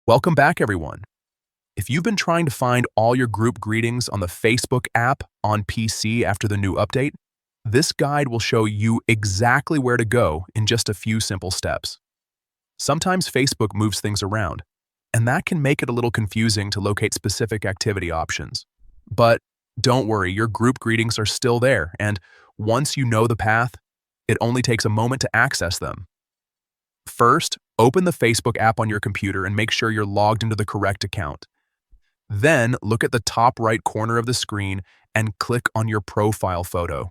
Welcome back, everyone. If you've been trying to find all your group greetings on the Facebook app on PC after the new update, this guide will show you exactly where to go in just a few simple steps. Sometimes Facebook moves things around, and that can make it a little confusing to locate specific activity options. But don't worry, your group greetings are still there, and once you know the path, it only takes a moment to access them. First, open the Facebook app on your computer and make sure you're logged into the correct account. Then, look at the top right corner of the screen and click on your profile photo.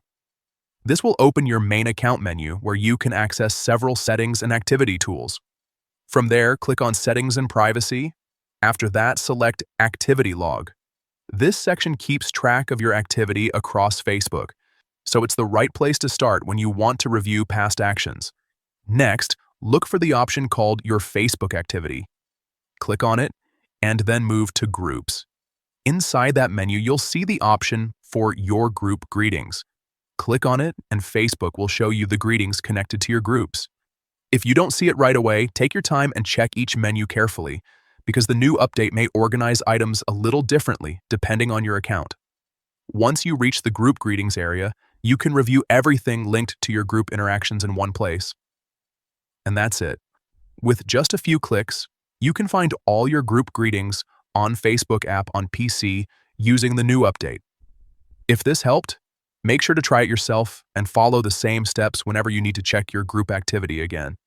This will open your main account menu where you can access several settings and activity tools. From there, click on Settings and Privacy. After that, select Activity Log. This section keeps track of your activity across Facebook, so it's the right place to start when you want to review past actions. Next, look for the option called Your Facebook Activity. Click on it, and then move to Groups. Inside that menu, you'll see the option for Your Group Greetings. Click on it, and Facebook will show you the greetings connected to your groups. If you don't see it right away, take your time and check each menu carefully, because the new update may organize items a little differently depending on your account. Once you reach the Group Greetings area, you can review everything linked to your group interactions in one place. And that's it. With just a few clicks, you can find all your group greetings on Facebook app on PC using the new update. If this helped, make sure to try it yourself and follow the same steps whenever you need to check your group activity again.